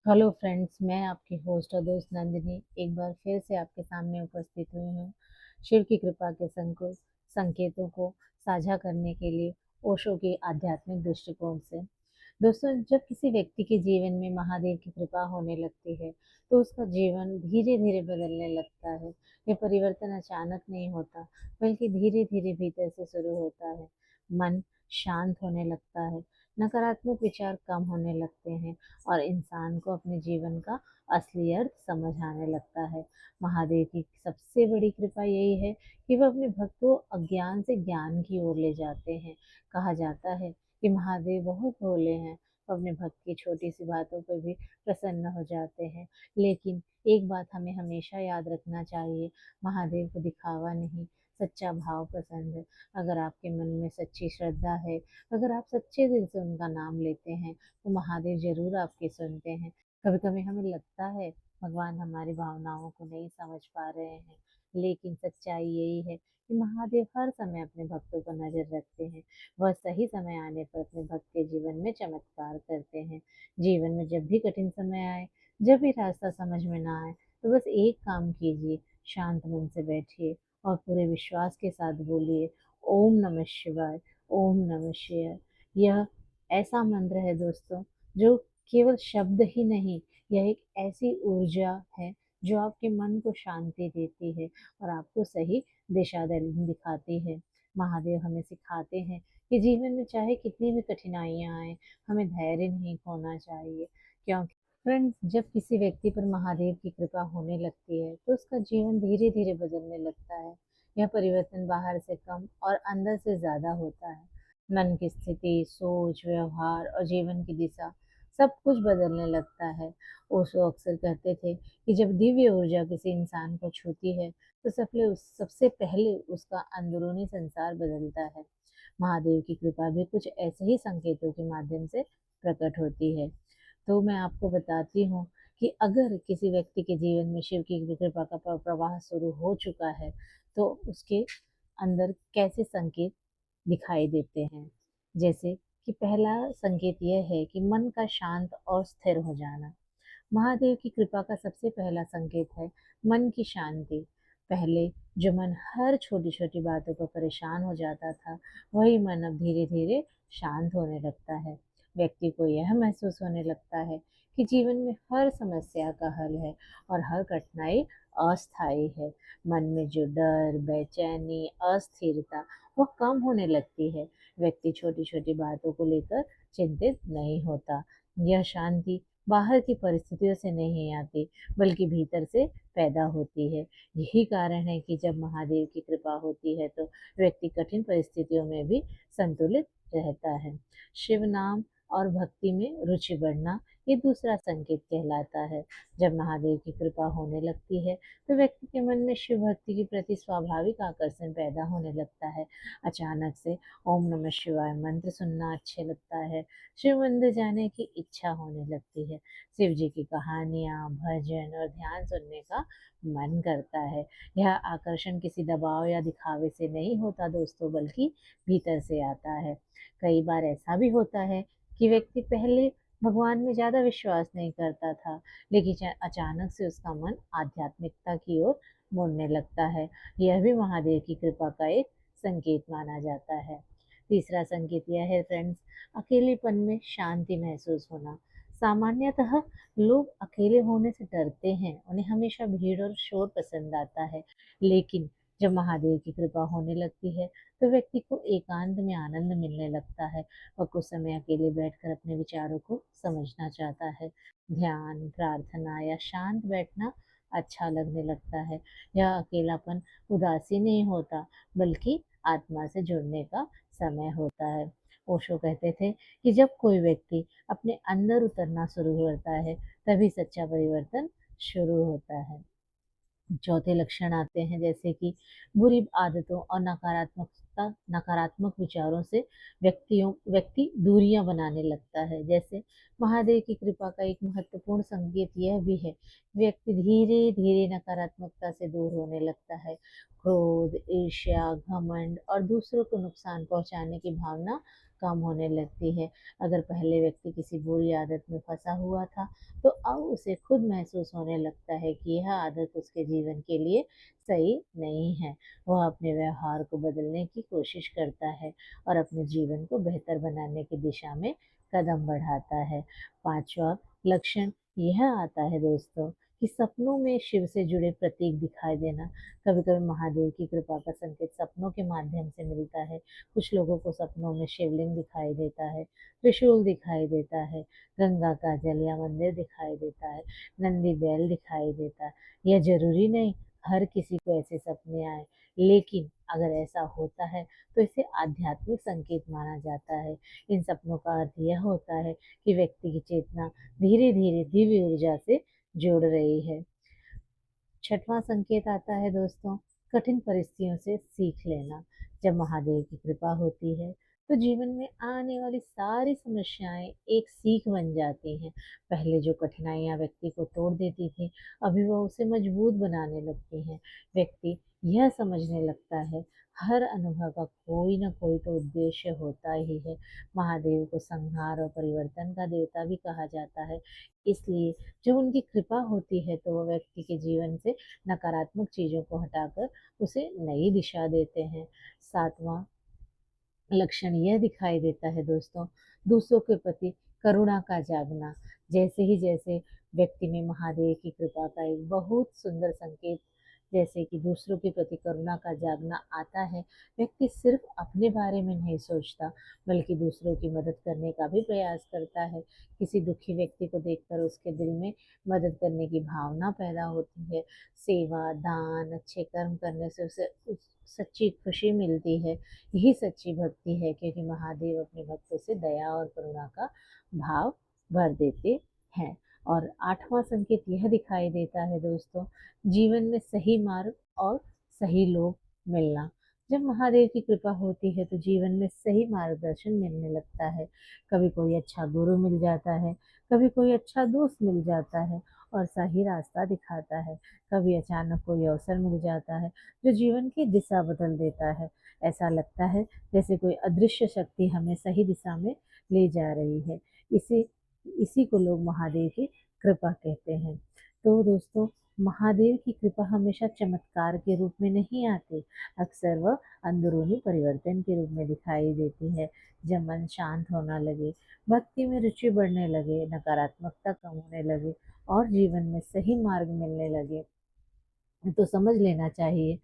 Hello friends, मैं आपकी host और दोस्त नंदिनी एक बार फिर से आपके सामने उपस्थित हुई हूँ शिव की कृपा के संकेतों को साझा करने के लिए ओशो के आध्यात्मिक दृष्टिकोण से। दोस्तों, जब किसी व्यक्ति के जीवन में महादेव की कृपा होने लगती है तो उसका जीवन धीरे धीरे बदलने लगता है। ये परिवर्तन अचानक नहीं होता, बल्कि धीरे धीरे भीतर से शुरू होता है। मन शांत होने लगता है, नकारात्मक विचार कम होने लगते हैं और इंसान को अपने जीवन का असली अर्थ समझ आने लगता है। महादेव की सबसे बड़ी कृपा यही है कि वह अपने भक्तों को अज्ञान से ज्ञान की ओर ले जाते हैं। कहा जाता है कि महादेव बहुत भोले हैं, वो अपने भक्त की छोटी सी बातों पर भी प्रसन्न हो जाते हैं। लेकिन एक बात हमें हमेशा याद रखना चाहिए, महादेव को दिखावा नहीं, सच्चा भाव पसंद है। अगर आपके मन में सच्ची श्रद्धा है, अगर आप सच्चे दिल से उनका नाम लेते हैं, तो महादेव जरूर आपकी सुनते हैं। कभी कभी हमें लगता है भगवान हमारी भावनाओं को नहीं समझ पा रहे हैं, लेकिन सच्चाई यही है कि महादेव हर समय अपने भक्तों पर नजर रखते हैं। वह सही समय आने पर अपने भक्त के जीवन में चमत्कार करते हैं। जीवन में जब भी कठिन समय आए, जब भी रास्ता समझ में ना आए, तो बस एक काम कीजिए, शांत मन से बैठिए और पूरे विश्वास के साथ बोलिए, ओम नमः शिवाय, ओम नमः शिवाय। यह ऐसा मंत्र है दोस्तों, जो केवल शब्द ही नहीं, यह एक ऐसी ऊर्जा है जो आपके मन को शांति देती है और आपको सही दिशा दिखाती है। महादेव हमें सिखाते हैं कि जीवन में चाहे कितनी भी कठिनाइयां आए, हमें धैर्य नहीं खोना चाहिए। क्योंकि फ्रेंड्स, जब किसी व्यक्ति पर महादेव की कृपा होने लगती है तो उसका जीवन धीरे धीरे बदलने लगता है। यह परिवर्तन बाहर से कम और अंदर से ज्यादा होता है। मन की स्थिति, सोच, व्यवहार और जीवन की दिशा सब कुछ बदलने लगता है। ओशो अक्सर कहते थे कि जब दिव्य ऊर्जा किसी इंसान को छूती है तो सबसे पहले उसका अंदरूनी संसार बदलता है। महादेव की कृपा भी कुछ ऐसे ही संकेतों के माध्यम से प्रकट होती है। तो मैं आपको बताती हूँ कि अगर किसी व्यक्ति के जीवन में शिव की कृपा का प्रवाह शुरू हो चुका है तो उसके अंदर कैसे संकेत दिखाई देते हैं। जैसे कि पहला संकेत यह है कि मन का शांत और स्थिर हो जाना। महादेव की कृपा का सबसे पहला संकेत है मन की शांति। पहले जो मन हर छोटी छोटी बातों पर परेशान हो जाता था, वही मन अब धीरे धीरे शांत होने लगता है। व्यक्ति को यह महसूस होने लगता है कि जीवन में हर समस्या का हल है और हर कठिनाई अस्थायी है। मन में जो डर, बेचैनी, अस्थिरता, वो कम होने लगती है। व्यक्ति छोटी छोटी बातों को लेकर चिंतित नहीं होता। यह शांति बाहर की परिस्थितियों से नहीं आती, बल्कि भीतर से पैदा होती है। यही कारण है कि जब महादेव की कृपा होती है तो व्यक्ति कठिन परिस्थितियों में भी संतुलित रहता है। शिव नाम और भक्ति में रुचि बढ़ना, ये दूसरा संकेत कहलाता है। जब महादेव की कृपा होने लगती है तो व्यक्ति के मन में शिव भक्ति के प्रति स्वाभाविक आकर्षण पैदा होने लगता है। अचानक से ओम नमः शिवाय मंत्र सुनना अच्छे लगता है, शिव मंदिर जाने की इच्छा होने लगती है, शिव जी की कहानियाँ, भजन और ध्यान सुनने का मन करता है। यह आकर्षण किसी दबाव या दिखावे से नहीं होता दोस्तों, बल्कि भीतर से आता है। कई बार ऐसा भी होता है कि व्यक्ति पहले भगवान में ज्यादा विश्वास नहीं करता था, लेकिन अचानक से उसका मन आध्यात्मिकता की ओर मुड़ने लगता है। यह भी महादेव की कृपा का एक संकेत माना जाता है। तीसरा संकेत यह है फ्रेंड्स, अकेलेपन में शांति महसूस होना। सामान्यतः लोग अकेले होने से डरते हैं, उन्हें हमेशा भीड़ और शोर पसंद आता है। लेकिन जब महादेव की कृपा होने लगती है तो व्यक्ति को एकांत में आनंद मिलने लगता है और कुछ समय अकेले बैठकर अपने विचारों को समझना चाहता है। ध्यान, प्रार्थना या शांत बैठना अच्छा लगने लगता है। यह अकेलापन उदासी नहीं होता, बल्कि आत्मा से जुड़ने का समय होता है। ओशो कहते थे कि जब कोई व्यक्ति अपने अंदर उतरना शुरू करता है, तभी सच्चा परिवर्तन शुरू होता है। चौथे लक्षण आते हैं जैसे कि बुरी आदतों और नकारात्मक विचारों से व्यक्ति दूरियां बनाने लगता है। जैसे महादेव की कृपा का एक महत्वपूर्ण संकेत यह भी है, व्यक्ति धीरे धीरे नकारात्मकता से दूर होने लगता है। क्रोध, ईर्ष्या, घमंड और दूसरों को नुकसान पहुंचाने की भावना कम होने लगती है। अगर पहले व्यक्ति किसी बुरी आदत में फँसा हुआ था, तो अब उसे खुद महसूस होने लगता है कि यह आदत उसके जीवन के लिए सही नहीं है। वह अपने व्यवहार को बदलने की कोशिश करता है और अपने जीवन को बेहतर बनाने की दिशा में कदम बढ़ाता है। 5वां लक्षण यह आता है दोस्तों कि सपनों में शिव से जुड़े प्रतीक दिखाई देना। कभी-कभी महादेव की कृपा का संकेत सपनों के माध्यम से मिलता है। कुछ लोगों को सपनों में शिवलिंग दिखाई देता है, त्रिशूल दिखाई देता है, गंगा का जल या मंदिर दिखाई देता है, नंदी बैल दिखाई देता है। यह ज़रूरी नहीं हर किसी को ऐसे सपने आए, लेकिन अगर ऐसा होता है तो इसे आध्यात्मिक संकेत माना जाता है। इन सपनों का अर्थ यह होता है कि व्यक्ति की चेतना धीरे-धीरे दिव्य ऊर्जा से जुड़ रही है। 6वां संकेत आता है दोस्तों, कठिन परिस्थितियों से सीख लेना। जब महादेव की कृपा होती है, तो जीवन में आने वाली सारी समस्याएँ एक सीख बन जाती हैं। पहले जो कठिनाइयाँ व्यक्ति को तोड़ देती थीं, अभी वह उसे मजबूत बनाने लगती हैं। व्यक्ति यह समझने लगता है, हर अनुभव का कोई न कोई तो उद्देश्य होता ही है। महादेव को संहार और परिवर्तन का देवता भी कहा जाता है। इसलिए जब उनकी कृपा होती है, तो वो व्यक्ति के जीवन से नकारात्मक चीज़ों को हटाकर उसे नई दिशा देते हैं। 7वां लक्षण यह दिखाई देता है दोस्तों, दूसरों के प्रति करुणा का जागना। जैसे व्यक्ति में महादेव की कृपा का एक बहुत सुंदर संकेत जैसे कि दूसरों के प्रति करुणा का जागना आता है, व्यक्ति सिर्फ अपने बारे में नहीं सोचता, बल्कि दूसरों की मदद करने का भी प्रयास करता है। किसी दुखी व्यक्ति को देखकर उसके दिल में मदद करने की भावना पैदा होती है। सेवा, दान, अच्छे कर्म करने से उसे सच्ची खुशी मिलती है। यही सच्ची भक्ति है, क्योंकि महादेव अपने भक्तों से दया और करुणा का भाव भर देते हैं। और 8वां संकेत यह दिखाई देता है दोस्तों, जीवन में सही मार्ग और सही लोग मिलना। जब महादेव की कृपा होती है, तो जीवन में सही मार्गदर्शन मिलने लगता है। कभी कोई अच्छा गुरु मिल जाता है, कभी कोई अच्छा दोस्त मिल जाता है और सही रास्ता दिखाता है। कभी अचानक कोई अवसर मिल जाता है जो जीवन की दिशा बदल देता है। ऐसा लगता है जैसे कोई अदृश्य शक्ति हमें सही दिशा में ले जा रही है। इसी इसी को लोग महादेव की कृपा कहते हैं। तो दोस्तों, महादेव की कृपा हमेशा चमत्कार के रूप में नहीं आती, अक्सर वह अंदरूनी परिवर्तन के रूप में दिखाई देती है। जब मन शांत होना लगे, भक्ति में रुचि बढ़ने लगे, नकारात्मकता कम होने लगे और जीवन में सही मार्ग मिलने लगे, तो समझ लेना चाहिए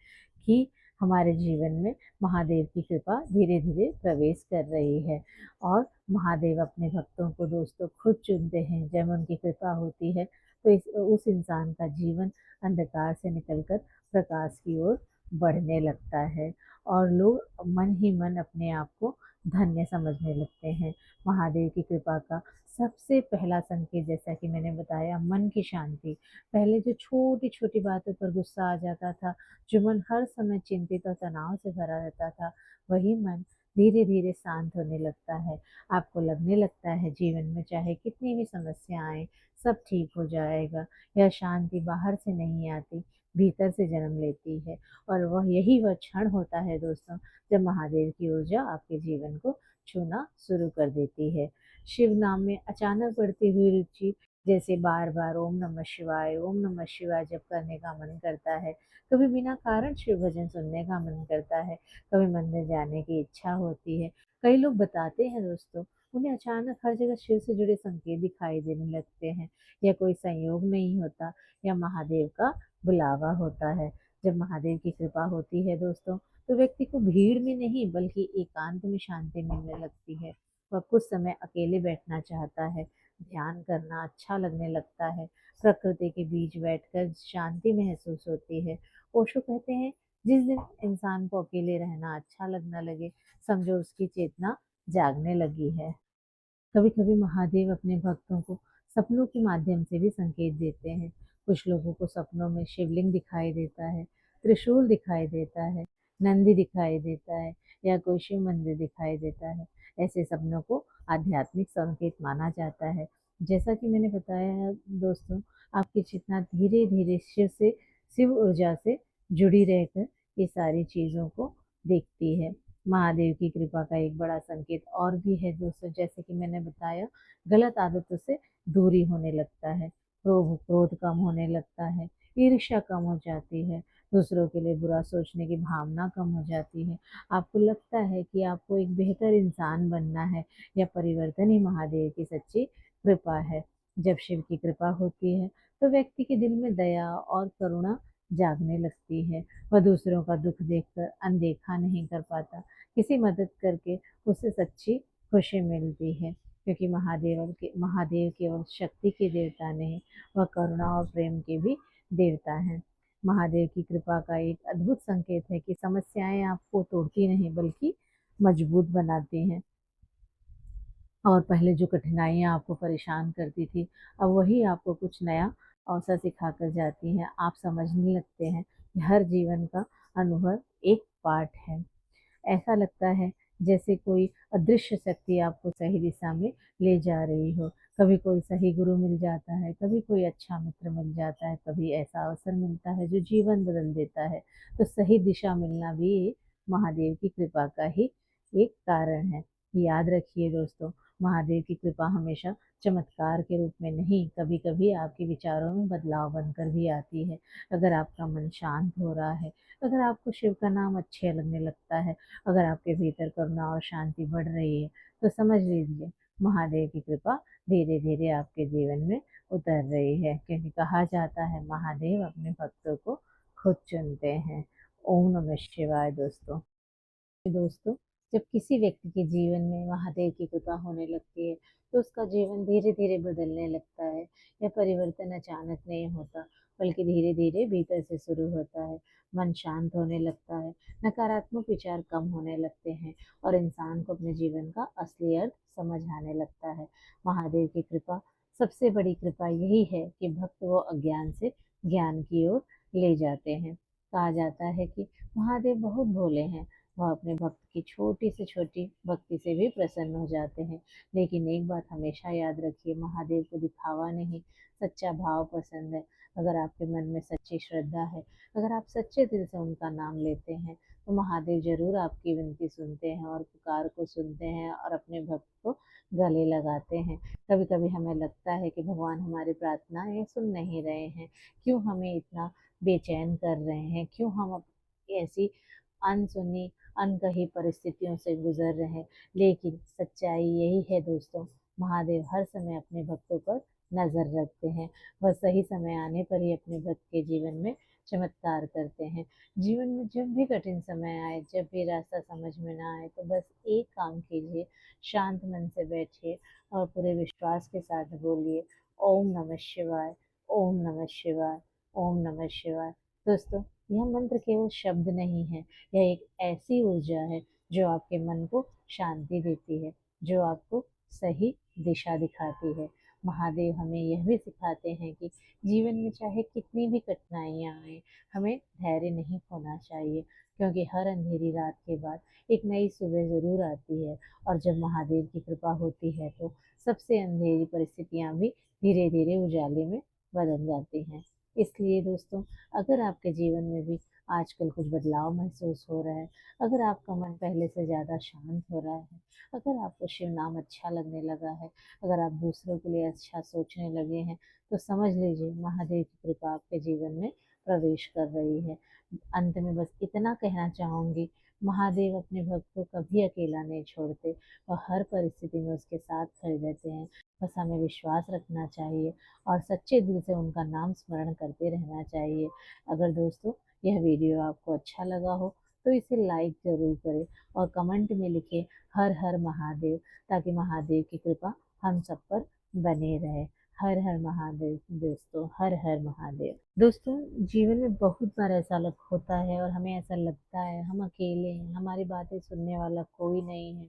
कि हमारे जीवन में महादेव की कृपा धीरे-धीरे प्रवेश कर रही है और महादेव अपने भक्तों को दोस्तों खुद चुनते हैं। जब उनकी कृपा होती है, तो उस इंसान का जीवन अंधकार से निकलकर प्रकाश की ओर बढ़ने लगता है और लोग मन ही मन अपने आप को धन्य समझने लगते हैं। महादेव की कृपा का सबसे पहला संकेत, जैसा कि मैंने बताया, मन की शांति। पहले जो छोटी-छोटी बातों पर गुस्सा आ जाता था, जो मन हर समय चिंतित और तनाव से भरा रहता था, वही मन धीरे-धीरे शांत होने लगता है। आपको लगने लगता है जीवन में चाहे कितनी भी समस्या आए, सब ठीक हो जाएगा। यह शांति बाहर से नहीं आती, भीतर से जन्म लेती है और वह क्षण होता है दोस्तों, जब महादेव की ऊर्जा आपके जीवन को छूना शुरू कर देती है। शिव नाम में अचानक बढ़ती हुई रुचि, जैसे बार-बार ओम नमः शिवाय जप करने का मन करता है, कभी बिना कारण शिव भजन सुनने का मन करता है, कभी मंदिर जाने की इच्छा होती है। कई लोग बताते हैं दोस्तों, उन्हें अचानक हर जगह शिव से जुड़े संकेत दिखाई देने लगते हैं। यह कोई संयोग नहीं होता, यह महादेव का बुलावा होता है। जब महादेव की कृपा होती है दोस्तों, तो व्यक्ति को भीड़ में नहीं बल्कि एकांत में शांति मिलने लगती है। वह कुछ समय अकेले बैठना चाहता है, ध्यान करना अच्छा लगने लगता है, प्रकृति के बीच बैठकर शांति महसूस होती है। ओशो कहते हैं, जिस दिन इंसान को अकेले रहना अच्छा लगने लगे, समझो उसकी चेतना जागने लगी है। कभी-कभी महादेव अपने भक्तों को सपनों के माध्यम से भी संकेत देते हैं। कुछ लोगों को सपनों में शिवलिंग दिखाई देता है, त्रिशूल दिखाई देता है, नंदी दिखाई देता है या कोई शिव मंदिर दिखाई देता है। ऐसे सपनों को आध्यात्मिक संकेत माना जाता है। जैसा कि मैंने बताया है दोस्तों, आपकी चेतना धीरे-धीरे शिव ऊर्जा से जुड़ी रहकर ये सारी चीज़ों को देखती है। महादेव की कृपा का एक बड़ा संकेत और भी है दोस्तों, जैसे कि मैंने बताया, गलत आदतों से दूरी होने लगता है, क्रोध कम होने लगता है, ईर्ष्या कम हो जाती है, दूसरों के लिए बुरा सोचने की भावना कम हो जाती है। आपको लगता है कि आपको एक बेहतर इंसान बनना है, या परिवर्तन ही महादेव की सच्ची कृपा है। जब शिव की कृपा होती है तो व्यक्ति के दिल में दया और करुणा जागने लगती है। वह दूसरों का दुख देखकर अनदेखा नहीं कर पाता, किसी मदद करके उसे सच्ची खुशी मिलती है, क्योंकि महादेव केवल शक्ति के देवता नहीं, वह करुणा और प्रेम के भी देवता हैं। महादेव की कृपा का एक अद्भुत संकेत है कि समस्याएं आपको तोड़ती नहीं बल्कि मजबूत बनाती हैं। और पहले जो कठिनाइयाँ आपको परेशान करती थी, अब वही आपको कुछ नया अवसर सिखा कर जाती हैं। आप समझने लगते हैं कि हर जीवन का अनुभव एक पाठ है। ऐसा लगता है जैसे कोई अदृश्य शक्ति आपको सही दिशा में ले जा रही हो। कभी कोई सही गुरु मिल जाता है, कभी कोई अच्छा मित्र मिल जाता है, कभी ऐसा अवसर मिलता है जो जीवन बदल देता है। तो सही दिशा मिलना भी महादेव की कृपा का ही एक कारण है। याद रखिए दोस्तों, महादेव की कृपा हमेशा चमत्कार के रूप में नहीं, कभी-कभी आपके विचारों में बदलाव बनकर भी आती है। अगर आपका मन शांत हो रहा है, अगर आपको शिव का नाम अच्छे लगने लगता है, अगर आपके भीतर करुणा और शांति बढ़ रही है, तो समझ लीजिए महादेव की कृपा धीरे धीरे आपके जीवन में उतर रही है, क्योंकि कहा जाता है महादेव अपने भक्तों को खुद चुनते हैं। ओम नमः शिवाय दोस्तों। दोस्तों, जब किसी व्यक्ति के जीवन में महादेव की कृपा होने लगती है तो उसका जीवन धीरे धीरे बदलने लगता है। यह परिवर्तन अचानक नहीं होता, बल्कि धीरे धीरे भीतर से शुरू होता है। मन शांत होने लगता है, नकारात्मक विचार कम होने लगते हैं, और इंसान को अपने जीवन का असली अर्थ समझ आने लगता है। महादेव की कृपा, सबसे बड़ी कृपा यही है कि भक्त को अज्ञान से ज्ञान की ओर ले जाते हैं। कहा जाता है कि महादेव बहुत भोले हैं, वह अपने भक्त की छोटी से छोटी भक्ति से भी प्रसन्न हो जाते हैं। लेकिन एक बात हमेशा याद रखिए, महादेव को दिखावा नहीं, सच्चा भाव पसंद है। अगर आपके मन में सच्ची श्रद्धा है, अगर आप सच्चे दिल से उनका नाम लेते हैं, तो महादेव जरूर आपकी विनती सुनते हैं और पुकार को सुनते हैं और अपने भक्त को गले लगाते हैं। कभी कभी हमें लगता है कि भगवान हमारी प्रार्थनाएं सुन नहीं रहे हैं, क्यों हमें इतना बेचैन कर रहे हैं, क्यों हम ऐसी अनसुनी अनकही परिस्थितियों से गुजर रहे हैं। लेकिन सच्चाई यही है दोस्तों, महादेव हर समय अपने भक्तों पर नजर रखते हैं। वह सही समय आने पर ही अपने भक्त के जीवन में चमत्कार करते हैं। जीवन में जब भी कठिन समय आए, जब भी रास्ता समझ में ना आए, तो बस एक काम कीजिए, शांत मन से बैठिए और पूरे विश्वास के साथ बोलिए, ओम नमः शिवाय, ओम नमः शिवाय, ओम नमः शिवाय। दोस्तों, यह मंत्र केवल शब्द नहीं है, यह एक ऐसी ऊर्जा है जो आपके मन को शांति देती है, जो आपको सही दिशा दिखाती है। महादेव हमें यह भी सिखाते हैं कि जीवन में चाहे कितनी भी कठिनाइयाँ आए, हमें धैर्य नहीं खोना चाहिए, क्योंकि हर अंधेरी रात के बाद एक नई सुबह ज़रूर आती है। और जब महादेव की कृपा होती है तो सबसे अंधेरी परिस्थितियाँ भी धीरे धीरे उजाले में बदल जाती हैं। इसलिए दोस्तों, अगर आपके जीवन में भी आजकल कुछ बदलाव महसूस हो रहा है, अगर आपका मन पहले से ज़्यादा शांत हो रहा है, अगर आपको शिव नाम अच्छा लगने लगा है, अगर आप दूसरों के लिए अच्छा सोचने लगे हैं, तो समझ लीजिए महादेव की कृपा आपके जीवन में प्रवेश कर रही है। अंत में बस इतना कहना चाहूँगी, महादेव अपने भक्त को कभी अकेला नहीं छोड़ते, वह हर परिस्थिति में उसके साथ खड़े रहते हैं। बस हमें विश्वास रखना चाहिए और सच्चे दिल से उनका नाम स्मरण करते रहना चाहिए। अगर दोस्तों यह वीडियो आपको अच्छा लगा हो तो इसे लाइक ज़रूर करें और कमेंट में लिखें हर हर महादेव, ताकि महादेव की कृपा हम सब पर बने रहे। हर हर महादेव दोस्तों, हर हर महादेव। दोस्तों, जीवन में बहुत बार ऐसा होता है और हमें ऐसा लगता है हम अकेले हैं, हमारी बातें सुनने वाला कोई नहीं है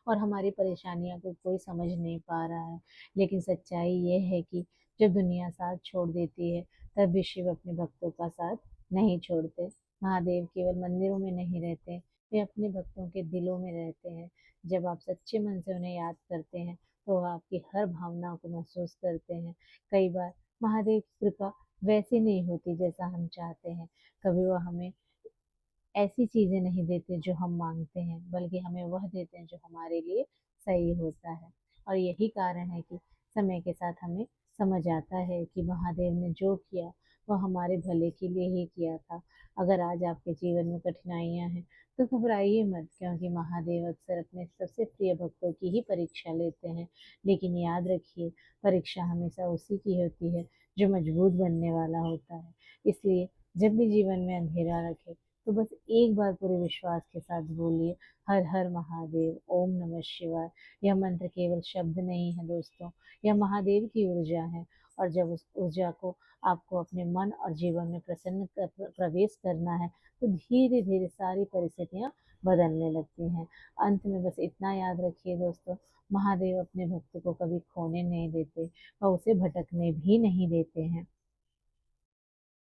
और हमारी परेशानियों को कोई समझ नहीं पा रहा है। लेकिन सच्चाई ये है कि जब दुनिया साथ छोड़ देती है, तब भी शिव अपने भक्तों का साथ नहीं छोड़ते। महादेव केवल मंदिरों में नहीं रहते, वे अपने भक्तों के दिलों में रहते हैं। जब आप सच्चे मन से उन्हें याद करते हैं, तो वह आपकी हर भावना को महसूस करते हैं। कई बार महादेव की कृपा वैसी नहीं होती जैसा हम चाहते हैं, कभी वह हमें ऐसी चीज़ें नहीं देते जो हम मांगते हैं, बल्कि हमें वह देते हैं जो हमारे लिए सही होता है। और यही कारण है कि समय के साथ हमें समझ आता है कि महादेव ने जो किया वह हमारे भले के लिए ही किया था। अगर आज आपके जीवन में कठिनाइयाँ हैं तो घबराइए मत, क्योंकि महादेव अक्सर अपने सबसे प्रिय भक्तों की ही परीक्षा लेते हैं। लेकिन याद रखिए, परीक्षा हमेशा उसी की होती है जो मजबूत बनने वाला होता है। इसलिए जब भी जीवन में अंधेरा रखे तो बस एक बार पूरे विश्वास के साथ बोलिए, हर हर महादेव, ओम नमः शिवाय। यह मंत्र केवल शब्द नहीं है दोस्तों, यह महादेव की ऊर्जा है। और जब उस ऊर्जा को आपको अपने मन और जीवन में प्रवेश करना है तो धीरे धीरे सारी परिस्थितियाँ बदलने लगती हैं। अंत में बस इतना याद रखिए दोस्तों, महादेव अपने भक्त को कभी खोने नहीं देते और उसे भटकने भी नहीं देते हैं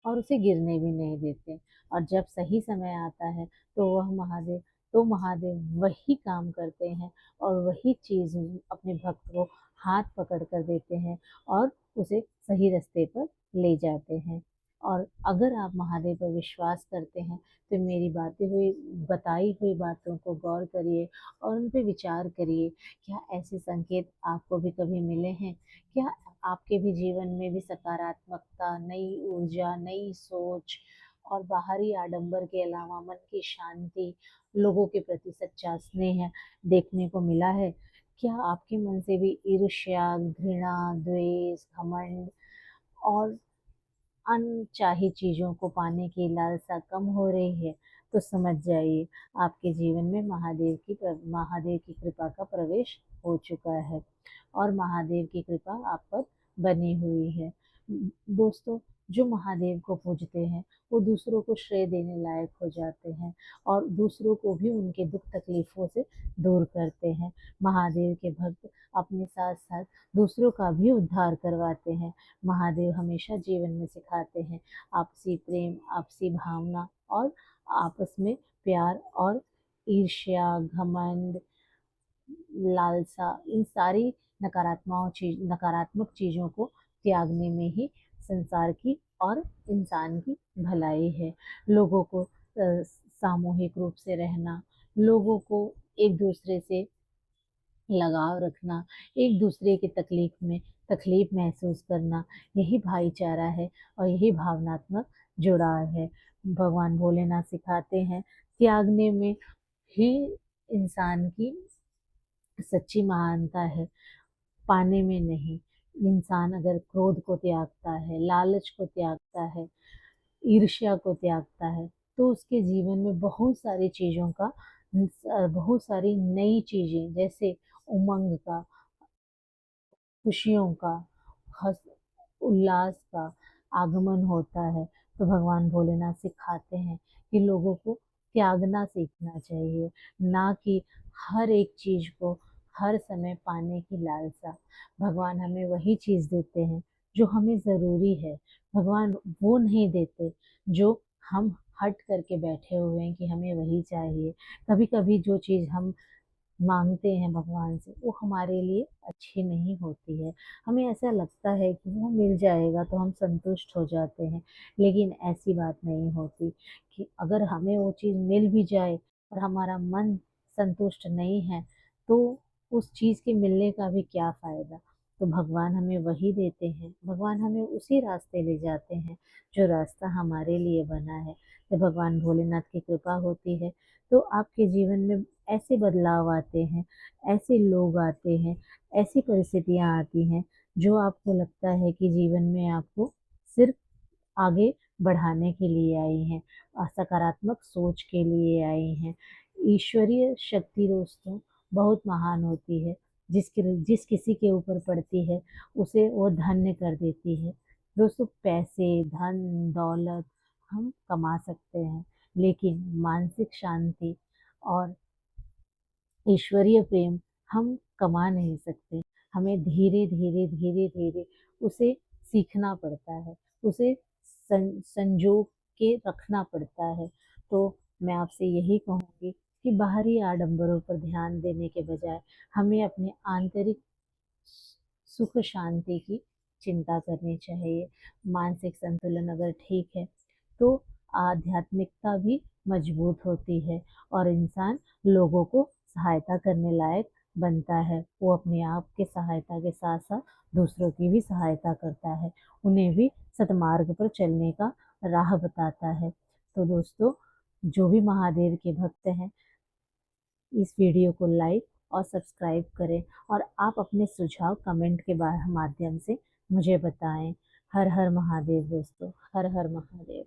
और उसे गिरने भी नहीं देते। और जब सही समय आता है तो महादेव वही काम करते हैं और वही चीज़ अपने भक्त को हाथ पकड़ कर देते हैं और उसे सही रास्ते पर ले जाते हैं। और अगर आप महादेव पर विश्वास करते हैं तो मेरी बताई हुई बातों को गौर करिए और उन पे विचार करिए। क्या ऐसे संकेत आपको भी कभी मिले हैं? क्या आपके भी जीवन में भी सकारात्मकता, नई ऊर्जा, नई सोच और बाहरी आडंबर के अलावा मन की शांति, लोगों के प्रति सच्चा स्नेह देखने को मिला है? क्या आपके मन से भी ईर्ष्या, घृणा, द्वेष, घमंड और अनचाही चीज़ों को पाने की लालसा कम हो रही है? तो समझ जाइए, आपके जीवन में महादेव की कृपा का प्रवेश हो चुका है और महादेव की कृपा आप पर बनी हुई है। दोस्तों, जो महादेव को पूजते हैं वो दूसरों को श्रेय देने लायक हो जाते हैं और दूसरों को भी उनके दुख तकलीफों से दूर करते हैं। महादेव के भक्त अपने साथ साथ दूसरों का भी उद्धार करवाते हैं। महादेव हमेशा जीवन में सिखाते हैं आपसी प्रेम, आपसी भावना और आपस में प्यार और ईर्ष्या, घमंड, लालसा, इन सारी नकारात्मक चीज़ों को त्यागने में ही संसार की और इंसान की भलाई है। लोगों को सामूहिक रूप से रहना, लोगों को एक दूसरे से लगाव रखना, एक दूसरे की तकलीफ महसूस करना, यही भाईचारा है और यही भावनात्मक जुड़ाव है। भगवान भोलेनाथ सिखाते हैं त्यागने में ही इंसान की सच्ची महानता है, पाने में नहीं। इंसान अगर क्रोध को त्यागता है, लालच को त्यागता है, ईर्ष्या को त्यागता है तो उसके जीवन में बहुत सारी नई चीजें, जैसे उमंग का, खुशियों का, हस उल्लास का आगमन होता है। तो भगवान भोलेनाथ सिखाते हैं कि लोगों को त्यागना सीखना चाहिए, ना कि हर एक चीज को हर समय पाने की लालसा। भगवान हमें वही चीज देते हैं जो हमें जरूरी है। भगवान वो नहीं देते जो हम हट करके बैठे हुए हैं कि हमें वही चाहिए। कभी कभी जो चीज हम मांगते हैं भगवान से वो हमारे लिए अच्छी नहीं होती है। हमें ऐसा लगता है कि वो मिल जाएगा तो हम संतुष्ट हो जाते हैं, लेकिन ऐसी बात नहीं होती कि अगर हमें वो चीज़ मिल भी जाए और हमारा मन संतुष्ट नहीं है तो उस चीज़ के मिलने का भी क्या फ़ायदा। तो भगवान हमें वही देते हैं, भगवान हमें उसी रास्ते ले जाते हैं जो रास्ता हमारे लिए बना है। जब भगवान भोलेनाथ की कृपा होती है तो आपके जीवन में ऐसे बदलाव आते हैं, ऐसे लोग आते हैं, ऐसी परिस्थितियाँ आती हैं जो आपको लगता है कि जीवन में आपको सिर्फ आगे बढ़ाने के लिए आई हैं, सकारात्मक सोच के लिए आई हैं। ईश्वरीय शक्ति दोस्तों बहुत महान होती है, जिस किसी के ऊपर पड़ती है उसे वो धन्य कर देती है। दोस्तों, पैसे, धन, दौलत हम कमा सकते हैं, लेकिन मानसिक शांति और ईश्वरीय प्रेम हम कमा नहीं सकते। हमें धीरे धीरे धीरे धीरे उसे सीखना पड़ता है, उसे संजो के रखना पड़ता है। तो मैं आपसे यही कहूँगी कि बाहरी आडंबरों पर ध्यान देने के बजाय हमें अपने आंतरिक सुख शांति की चिंता करनी चाहिए। मानसिक संतुलन अगर ठीक है तो आध्यात्मिकता भी मजबूत होती है और इंसान लोगों को सहायता करने लायक बनता है। वो अपने आप के सहायता के साथ साथ दूसरों की भी सहायता करता है, उन्हें भी सतमार्ग पर चलने का राह बताता है। तो दोस्तों, जो भी महादेव के भक्त हैं, इस वीडियो को लाइक और सब्सक्राइब करें और आप अपने सुझाव कमेंट के माध्यम से मुझे बताएं। हर हर महादेव दोस्तों, हर हर महादेव।